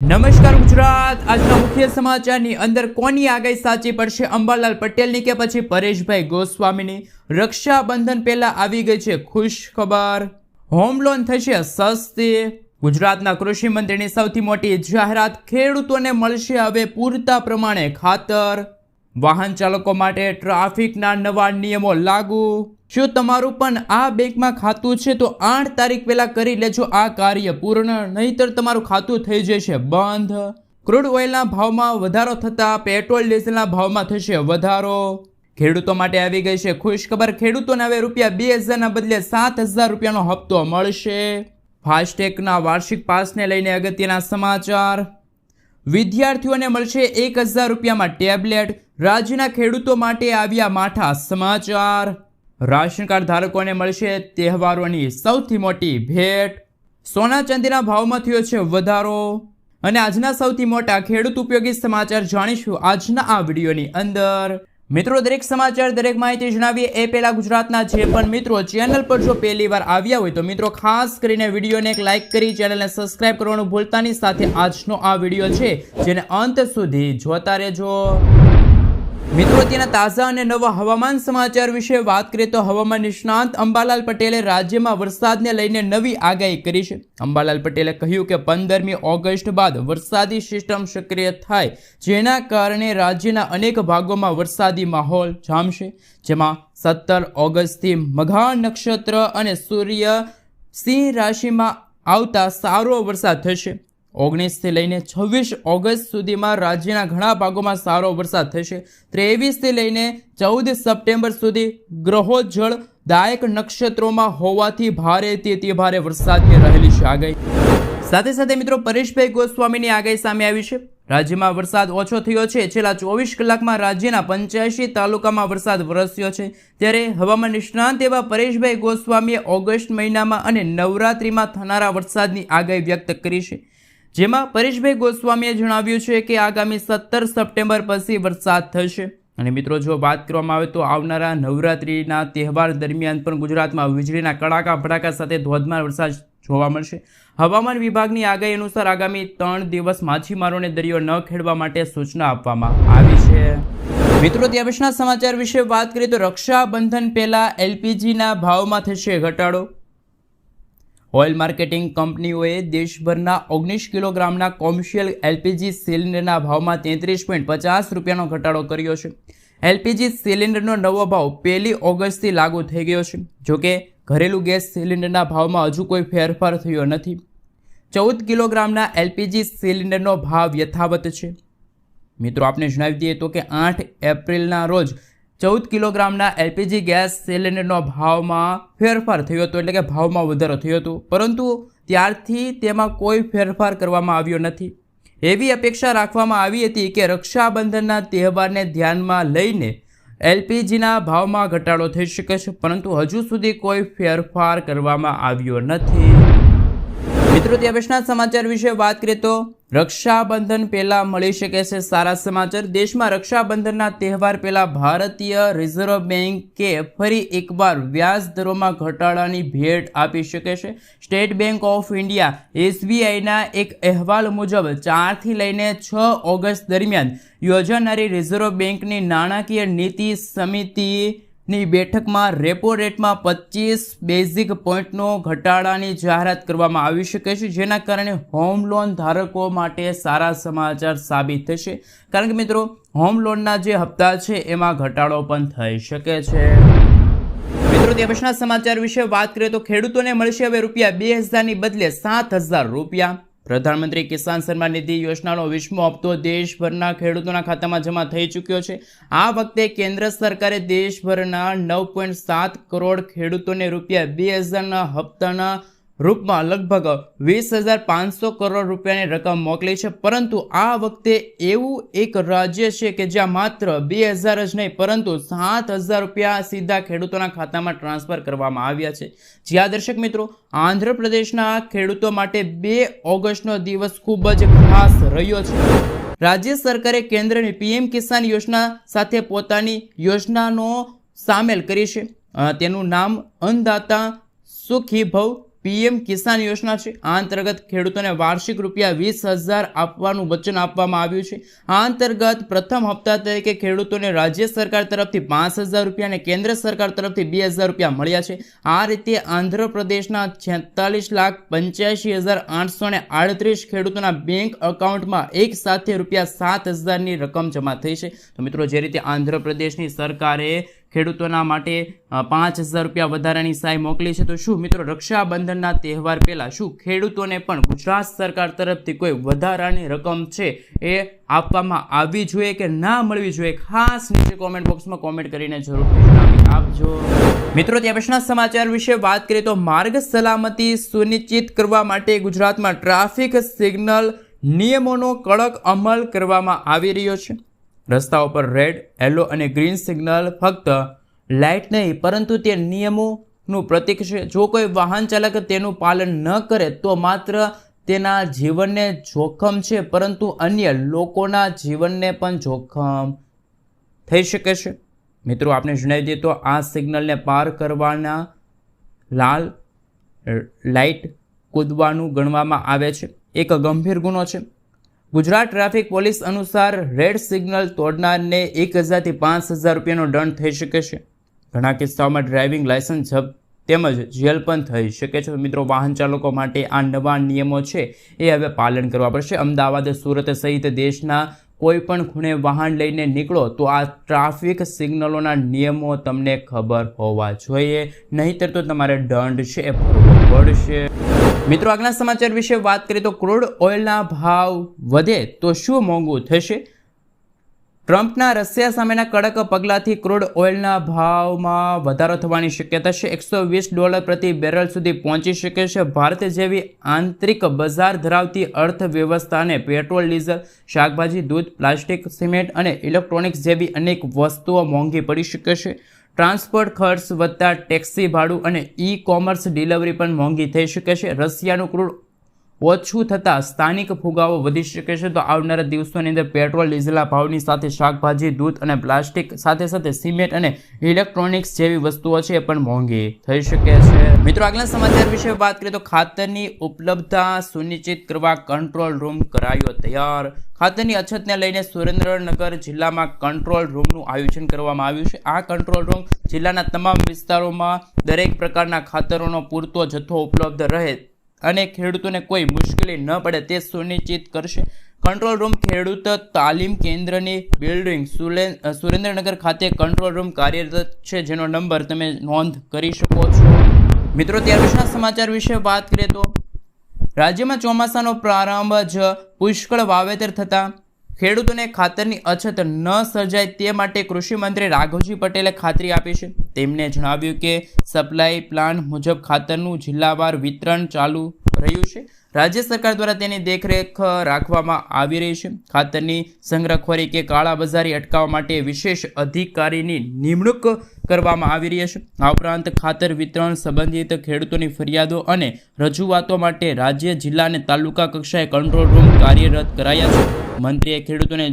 નમસ્કાર ગુજરાત। આજના મુખ્ય સમાચારની અંદર કોની આગાહી સાચી પડશે, અંબાલાલ પટેલની કે પછી પરેશભાઈ ગોસ્વામીની? રક્ષાબંધન પહેલા આવી ગઈ છે ખુશ ખબર, હોમ લોન થશે સસ્તી। ગુજરાતના કૃષિ મંત્રીની સૌથી મોટી જાહેરાત, ખેડૂતોને મળશે હવે પૂરતા પ્રમાણે ખાતર। વાહન ચાલકો માટે ટ્રાફિકના નવા નિયમો લાગુ। શું તમારું પણ આ બેંકમાં ખાતું છે તો 8 તારીખ પહેલા કરી લેજો આ કાર્ય પૂર્ણ, નહીતર તમારું ખાતું થઈ જશે બંધ। ક્રૂડ ઓઇલના ભાવમાં વધારો થતાં પેટ્રોલ ડીઝલના ભાવમાં થશે વધારો। ખેડૂતો માટે આવી ગઈ છે ખુશ ખબર, ખેડૂતોને હવે ₹2000ના બદલે 7000 રૂપિયાનો હપ્તો મળશે। ફાસ્ટેગના વાર્ષિક પાસને લઈને અગત્યના સમાચાર। વિદ્યાર્થીઓને મળશે 1000 રૂપિયામાં ટેબ્લેટ, રાજ્યના ખેડૂતો માટે આવ્યા માઠા સમાચાર। રાશન કાર્ડ ધારકોને મળશે તહેવારોની સૌથી મોટી ભેટ। સોના ચાંદીના ભાવમાં થયો છે વધારો। અને આજના સૌથી મોટા ખેડૂત ઉપયોગી સમાચાર જાણીશું આજના આ વિડીયોની અંદર। મિત્રો, દરેક સમાચાર દરેક માહિતી જણાવીએ એ પહેલા ગુજરાતના જે પણ મિત્રો ચેનલ પર જો પહેલી વાર આવ્યા હોય તો મિત્રો ખાસ કરીને વિડીયોને એક લાઇક કરી ચેનલને સબસ્ક્રાઇબ કરવાનું ભૂલતા નહીં। સાથે આજનો આ વિડીયો છે જેને અંત સુધી જોતા રહેજો। મિત્રો, તેના તાજા અને નવા હવામાન સમાચાર વિશે વાત કરીએ તો હવામાન નિષ્ણાંત અંબાલાલ પટેલે રાજ્યમાં વરસાદને લઈને નવી આગાહી કરી છે। અંબાલાલ પટેલે કહ્યું કે 15મી ઓગસ્ટ બાદ વરસાદી સિસ્ટમ સક્રિય થાય, જેના કારણે રાજ્યના અનેક ભાગોમાં વરસાદી માહોલ જામશે, જેમાં 17 ઓગસ્ટથી મઘા નક્ષત્ર અને સૂર્ય સિંહ રાશિમાં આવતા સારો વરસાદ થશે। 19થી લઈને 26 ઓગસ્ટ સુધીમાં રાજ્યના ઘણા ભાગોમાં સારો વરસાદ થશે। 23થી લઈને 14 સપ્ટેમ્બર સુધી ગ્રહો જળદાયક નક્ષત્રોમાં હોવાથી ભારેથી અતિ ભારે વરસાદની રહેલી છે આગાહી। સાથે સાથે મિત્રો પરેશભાઈ ગોસ્વામીની આગાહી સામે આવી છે। રાજ્યમાં વરસાદ ઓછો થયો છે। છેલ્લા 24 કલાકમાં રાજ્યના 85 તાલુકામાં વરસાદ વરસ્યો છે। ત્યારે હવામાન નિષ્ણાંત એવા પરેશભાઈ ગોસ્વામીએ ઓગસ્ટ મહિનામાં અને નવરાત્રિમાં થનારા વરસાદની આગાહી વ્યક્ત કરી છે, જેમાં પરેશભાઈ ગોસ્વામીએ જણાવ્યું છે કે આગામી 17 સપ્ટેમ્બર પછી વરસાદ થશે। અને મિત્રો, જો વાત કરવામાં આવે તો આવનારા નવરાત્રિના તહેવાર દરમિયાન પણ ગુજરાતમાં વીજળીના કડાકા ભડાકા સાથે ધોધમાર વરસાદ જોવા મળશે। હવામાન વિભાગની આગાહી અનુસાર આગામી 3 દિવસ માછીમારોને દરિયો ન ખેડવા માટે સૂચના આપવામાં આવી છે। મિત્રો, ત્યાં પછીના સમાચાર વિશે વાત કરીએ તો રક્ષાબંધન પહેલા LPGના ભાવમાં થશે ઘટાડો। ઓઇલ માર્કેટિંગ કંપનીઓએ દેશભરના 19 કિલોગ્રામના કોમર્શિયલ LPG સિલિન્ડરના ભાવમાં 33.50 રૂપિયાનો ઘટાડો કર્યો છે। LPG સિલિન્ડરનો નવો ભાવ 1 ઓગસ્ટથી લાગુ થઈ ગયો છે। જોકે ઘરેલું ગેસ સિલિન્ડરના ભાવમાં હજુ કોઈ ફેરફાર થયો નથી। 14 કિલોગ્રામના LPG સિલિન્ડરનો ભાવ યથાવત છે। મિત્રો, આપને જણાવી દઈએ તો કે 8 એપ્રિલના રોજ 14 કિલોગ્રામના LPG ગેસ સિલિન્ડરનો ભાવમાં ફેરફાર થયો હતો, એટલે કે ભાવમાં વધારો થયો હતો, પરંતુ ત્યારથી તેમાં કોઈ ફેરફાર કરવામાં આવ્યો નથી। એવી અપેક્ષા રાખવામાં આવી હતી કે રક્ષાબંધનના તહેવારને ધ્યાનમાં લઈને LPGના ભાવમાં ઘટાડો થઈ શકે છે, પરંતુ હજુ સુધી કોઈ ફેરફાર કરવામાં આવ્યો નથી। મિત્રો, ત્યાં પછીના સમાચાર વિશે વાત કરીએ તો રક્ષાબંધન પહેલા મળી શકે છે સારા સમાચાર। દેશમાં રક્ષાબંધનના તહેવાર પહેલા ભારતીય રિઝર્વ બેંકે ફરી એકવાર વ્યાજ દરોમાં ઘટાડાની ભેટ આપી શકે છે। સ્ટેટ બેંક ઓફ ઇન્ડિયા SBIના એક અહેવાલ મુજબ 4 થી લઈને 6 ઓગસ્ટ દરમિયાન યોજાનારી રિઝર્વ બેંકની નાણાકીય નીતિ સમિતિની બેઠકમાં રેપો રેટમાં 25 બેઝિક પોઈન્ટનો ઘટાડાની જાહેરાત કરવામાં આવી શકે છે, જેના કારણે હોમ લોન ધારકો માટે સારા સમાચાર સાબિત થશે। કારણ કે મિત્રો, હોમ લોનના જે હપ્તા છે એમાં ઘટાડો પણ થઈ શકે છે। મિત્રો, ત્યાં પછીના સમાચાર વિશે વાત કરીએ તો ખેડૂતોને મળશે હવે ₹2000ની બદલે 7000 રૂપિયા। પ્રધાનમંત્રી કિસાન સન્માન નિધિ યોજનાનો 20મો હપ્તો દેશભરના ખેડૂતોના ખાતામાં જમા થઈ ચૂક્યો છે। આ વખતે કેન્દ્ર સરકારે દેશભરના 9.7 કરોડ ખેડૂતોને ₹2000ના હપ્તાના રૂપમાં લગભગ 20,500 કરોડ રૂપિયાની રકમ મોકલી છે। પરંતુ આ વખતે એવું એક રાજ્ય છે કે જ્યાં માત્ર 2000 જ નહીં પરંતુ 7000 રૂપિયા સીધા ખેડૂતોના ખાતામાં ટ્રાન્સફર કરવામાં આવ્યા છે। જ્યાં દર્શક મિત્રો, આંધ્રપ્રદેશના ખેડૂતો માટે 2 ઓગસ્ટનો દિવસ ખૂબ જ ખાસ રહ્યો છે। રાજ્ય સરકારે કેન્દ્રની PM કિસાન યોજના સાથે પોતાની યોજનાનો સામેલ કરી છે। તેનું નામ અન્નદાતા સુખી ભવ પીએમ કિસાન યોજના છે. આ અંતર્ગત ખેડૂતોને વાર્ષિક ₹20,000 આપવાનું વચન આપવામાં આવ્યું છે. આ અંતર્ગત પ્રથમ હપ્તા તરીકે ખેડૂતોને રાજ્ય સરકાર તરફથી ₹5,000 અને કેન્દ્ર સરકાર તરફથી ₹2,000 મળ્યા છે. આ રીતે આંધ્રપ્રદેશના 46,85,838 ખેડૂતોના બેંક એકાઉન્ટમાં એક સાથે ₹7,000ની રકમ જમા થઈ છે. તો મિત્રો, જે રીતે આંધ્રપ્રદેશની સરકારે ખેડૂતોના માટે ₹5,000 વધારાની સહાય મોકલી છે, તો શું મિત્રો રક્ષાબંધનના તહેવાર પહેલા શું ખેડૂતોને પણ ગુજરાત સરકાર તરફથી કોઈ વધારાની રકમ છે એ આપવામાં આવવી જોઈએ કે ના મળવી જોઈએ? ખાસ નીચે કોમેન્ટ બોક્સમાં કોમેન્ટ કરીને જરૂરથી જણાવી આપજો. મિત્રો, ત્યાં પછીના સમાચાર વિશે વાત કરીએ તો માર્ગ સલામતી સુનિશ્ચિત કરવા માટે ગુજરાતમાં ટ્રાફિક સિગ્નલ નિયમોનો કડક અમલ કરવામાં આવી રહ્યો છે. રસ્તાઓ પર રેડ, યલો અને ગ્રીન સિગ્નલ ફક્ત લાઇટ નહીં પરંતુ તે નિયમોનું પ્રતીક છે. જો કોઈ વાહન ચાલક તેનું પાલન ન કરે તો માત્ર તેના જીવનને જોખમ છે પરંતુ અન્ય લોકોના જીવનને પણ જોખમ થઈ શકે છે. મિત્રો, આપણે જણાવી દઈએ તો આ સિગ્નલને પાર કરવાના લાલ લાઇટ કૂદવાનું ગણવામાં આવે છે. એક ગંભીર ગુનો છે. ગુજરાત ટ્રાફિક પોલીસ અનુસાર રેડ સિગ્નલ તોડનારને 1,000 થી ₹5,000નો દંડ થઈ શકે છે. ઘણા કિસ્સાઓમાં ડ્રાઇવિંગ લાયસન્સ જપ્ત તેમજ જેલ પણ થઈ શકે છે. મિત્રો, વાહન ચાલકો માટે આ નવા નિયમો છે એ હવે પાલન કરવા પડશે. અમદાવાદ, સુરત સહિત દેશના કોઈ પણ ખૂણે વાહન લઈને નીકળો તો આ ટ્રાફિક સિગ્નલોના નિયમો તમને ખબર હોવા જોઈએ, નહીંતર તો તમારે દંડ છે એ ભરવો પડશે. મિત્રો, આગળના સમાચાર વિશે વાત કરીએ તો ક્રૂડ ઓઇલના ભાવ વધે તો શું મોંઘું થશે? ટ્રમ્પના રશિયા સામેના કડક પગલાંથી ક્રૂડ ઓઇલના ભાવમાં વધારો થવાની શક્યતા છે. $120 પ્રતિ બેરલ સુધી પહોંચી શકે છે. ભારત જેવી આંતરિક બજાર ધરાવતી અર્થવ્યવસ્થાને પેટ્રોલ, ડીઝલ, શાકભાજી, દૂધ, પ્લાસ્ટિક, સિમેન્ટ અને ઇલેક્ટ્રોનિક્સ જેવી અનેક વસ્તુઓ મોંઘી પડી શકે છે. ટ્રાન્સપોર્ટ ખર્ચ વધતા ટેક્સી ભાડું અને ઈ-કોમર્સ ડિલિવરી પણ મોંઘી થઈ શકે છે. રશિયાનું ક્રૂડ ઓછું થતાં સ્થાનિક ફુગાવો વધી શકે છે. તો આવનારા દિવસોની અંદર પેટ્રોલ, ડીઝલના ભાવની સાથે શાકભાજી, દૂધ અને પ્લાસ્ટિક સાથે સિમેન્ટ અને ઇલેક્ટ્રોનિક્સ જેવી વસ્તુઓ છે એ પણ મોંઘી થઈ શકે છે. મિત્રો, આગળના સમાચાર વિશે વાત કરીએ તો ખાતરની ઉપલબ્ધતા સુનિશ્ચિત કરવા કંટ્રોલ રૂમ કરાયો તૈયાર. ખાતરની અછતને લઈને સુરેન્દ્રનગર જિલ્લામાં કંટ્રોલ રૂમનું આયોજન કરવામાં આવ્યું છે. આ કંટ્રોલ રૂમ જિલ્લાના તમામ વિસ્તારોમાં દરેક પ્રકારના ખાતરોનો પૂરતો જથ્થો ઉપલબ્ધ રહે અને ખેડૂતોને કોઈ મુશ્કેલી ન પડે તે સુનિશ્ચિત કરશે. કંટ્રોલ રૂમ ખેડૂત તાલીમ કેન્દ્રની બિલ્ડિંગ સુરેન્દ્રનગર ખાતે કંટ્રોલ રૂમ કાર્યરત છે, જેનો નંબર તમે નોંધ કરી શકો છો. મિત્રો, ત્યાર પછીના સમાચાર વિશે વાત કરીએ તો રાજ્યમાં ચોમાસાનો પ્રારંભ જ પુષ્કળ વાવેતર થતાં ખેડૂતોને ખાતરની અછત ન સર્જાય તે માટે કૃષિ મંત્રી રાઘવજી પટેલે ખાતરી આપી છે. તેમણે જણાવ્યું કે સપ્લાય પ્લાન મુજબ ખાતરનું જિલ્લાવાર વિતરણ ચાલુ રહ્યું છે. રાજ્ય સરકાર દ્વારા તેની દેખરેખ રાખવામાં આવી રહી છે. ખાતરની સંગ્રહખોરી કે કાળાબજારી અટકાવવા માટે વિશેષ અધિકારીની નિમણૂક કરવામાં આવી રહી છે. આ ઉપરાંત ખાતર વિતરણ સંબંધિત ખેડૂતોની ફરિયાદો અને રજૂઆતો માટે રાજ્ય, જિલ્લા અને તાલુકા કક્ષાએ કંટ્રોલ રૂમ કાર્યરત કરાયા છે. મંત્રીએ ખેડૂતોને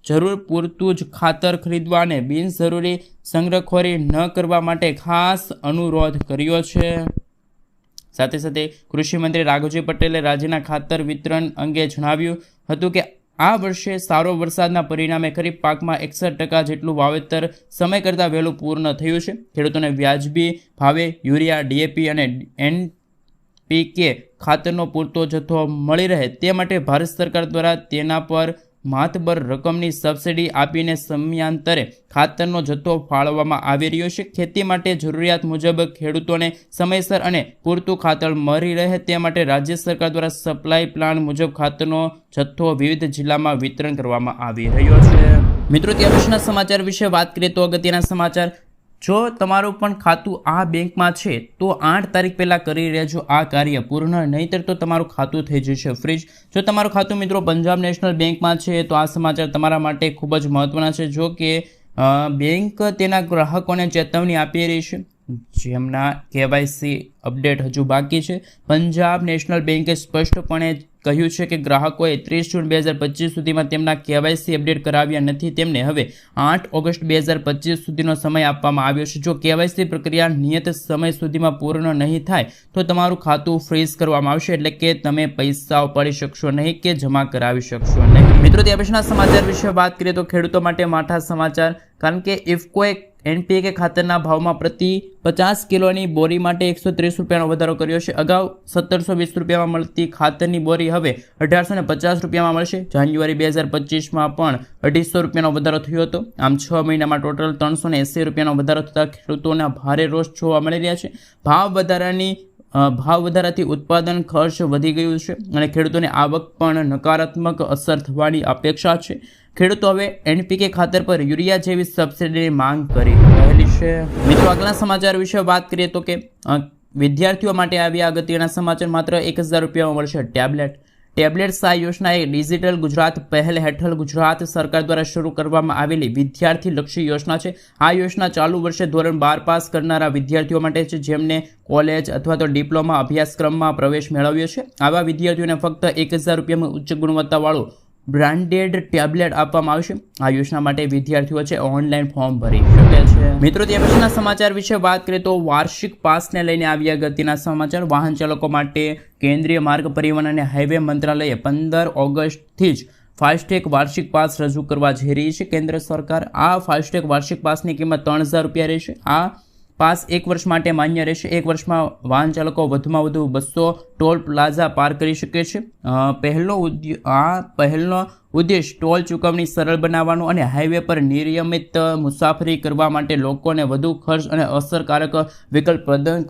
જરૂર પૂરતું જ ખાતર ખરીદવા અને બિનજરૂરી સંગ્રહખોરી ન કરવા માટે ખાસ અનુરોધ કર્યો છે. સાથે કૃષિ મંત્રી રાઘવજી પટેલે રાજ્યના ખાતર વિતરણ અંગે જણાવ્યું હતું કે આ વર્ષે સારો વરસાદના પરિણામે ખરીફ પાકમાં 61% જેટલું વાવેતર સમય કરતાં વહેલું પૂર્ણ થયું છે. ખેડૂતોને વ્યાજબી ભાવે યુરિયા, ડીએપી અને NPK ખાતરનો પૂરતો જથ્થો મળી રહે તે માટે ભારત સરકાર દ્વારા તેના પર માતબર રકમની સબસિડી આપીને સમયાંતરે ખાતરનો જથ્થો ફાળવવામાં આવી રહ્યો છે. ખેતી માટે જરૂરિયાત મુજબ ખેડૂતોને સમયસર અને પૂરતું ખાતર મળી રહે તે માટે રાજ્ય સરકાર દ્વારા સપ્લાય પ્લાન મુજબ ખાતરનો જથ્થો વિવિધ જિલ્લામાં વિતરણ કરવામાં આવી રહ્યો છે. મિત્રો, ત્યાર પછીના સમાચાર વિશે વાત કરીએ તો અગત્યના સમાચાર. જો તમારું પણ ખાતું આ બેંકમાં છે તો 8 તારીખ પહેલાં કરી રહેજો આ કાર્ય પૂર્ણ, નહીંતર તો તમારું ખાતું થઈ જશે ફ્રીજ. જો તમારું ખાતું મિત્રો પંજાબ નેશનલ બેંકમાં છે તો આ સમાચાર તમારા માટે ખૂબ જ મહત્વના છે. જો કે બેંક તેના ગ્રાહકોને ચેતવણી આપી રહી છે જેમના KYC અપડેટ હજુ બાકી છે. પંજાબ નેશનલ બેંકે સ્પષ્ટપણે કહ્યું છે કે ગ્રાહકોએ 30 જૂન 2025 સુધીમાં તેમના KYC અપડેટ કરાવ્યા નથી તેમને હવે 8 ઓગસ્ટ 2025 સુધીનો સમય આપવામાં આવ્યો છે. જો KYC પ્રક્રિયા નિયત સમય સુધીમાં પૂર્ણ નહીં થાય તો તમારું ખાતું ફ્રીઝ કરવામાં આવશે, એટલે કે તમે પૈસા ઉપાડી શકશો નહીં કે જમા કરાવી શકશો નહીં. મિત્રો, તે પછીના સમાચાર વિશે વાત કરીએ તો ખેડૂતો માટે માઠા સમાચાર, કારણ કે ઇફકોએ NPK ખાતરના ભાવમાં પ્રતિ 50 કિલોની બોરી માટે 130 રૂપિયાનો વધારો કર્યો છે. અગાઉ 1720 રૂપિયામાં મળતી ખાતરની બોરી હવે 1850 રૂપિયામાં મળશે. જાન્યુઆરી 2025માં પણ 250 રૂપિયાનો વધારો થયો હતો. આમ 6 મહિનામાં ટોટલ 380 રૂપિયાનો વધારો થતાં ખેડૂતોના ભારે રોષ જોવા મળી રહ્યા છે. ભાવ વધારાથી ઉત્પાદન ખર્ચ વધી ગયું છે અને ખેડૂતોની આવક પણ નકારાત્મક અસર થવાની અપેક્ષા છે. ખેડૂતો હવે NPK ખાતર પર યુરિયા જેવી સબસિડીની માંગ કરી રહેલી છે. મિત્રો, આગળના સમાચાર વિશે વાત કરીએ તો કે વિદ્યાર્થીઓ માટે આવ્યા અગત્યના સમાચાર. માત્ર 1000 રૂપિયામાં મળશે ટેબ્લેટ્સ. આ યોજના એ ડિજિટલ ગુજરાત પહેલ હેઠળ ગુજરાત સરકાર દ્વારા શરૂ કરવામાં આવેલી વિદ્યાર્થીલક્ષી યોજના છે. આ યોજના ચાલુ વર્ષે ધોરણ 12 પાસ કરનારા વિદ્યાર્થીઓ માટે છે જેમને કોલેજ અથવા તો ડિપ્લોમા અભ્યાસક્રમમાં પ્રવેશ મેળવ્યો છે. આવા વિદ્યાર્થીઓને ફક્ત 1000 રૂપિયામાં ઉચ્ચ ગુણવત્તાવાળું બ્રાન્ડેડ ટેબ્લેટ આપવામાં આવશે. આ યોજના માટે વિદ્યાર્થીઓ છે ઓનલાઈન ફોર્મ ભરી શકે છે. મિત્રો, તે પછીના સમાચાર વિશે વાત કરીએ તો વાર્ષિક પાસને લઈને આવ્યા અગત્યના સમાચાર. વાહન ચાલકો માટે કેન્દ્રીય માર્ગ પરિવહન અને હાઈવે મંત્રાલયે 15 ઓગસ્ટથી જ ફાસ્ટેગ વાર્ષિક પાસ રજૂ કરવા જઈ રહી છે. કેન્દ્ર સરકાર આ ફાસ્ટેગ વાર્ષિક પાસની કિંમત 3000 રૂપિયા રહેશે. આ પાસ 1 વર્ષ માટે માન્ય રહેશે. 1 વર્ષમાં વાહન ચાલકો વધુમાં વધુ 200 ટોલ પ્લાઝા પાર કરી શકે છે. પહેલનો ઉદ્દેશ ટોલ ચૂકવણી સરળ બનાવવાનો અને હાઈવે પર નિયમિત મુસાફરી કરવા માટે લોકોને વધુ ખર્ચ અને અસરકારક વિકલ્પ પ્રદાન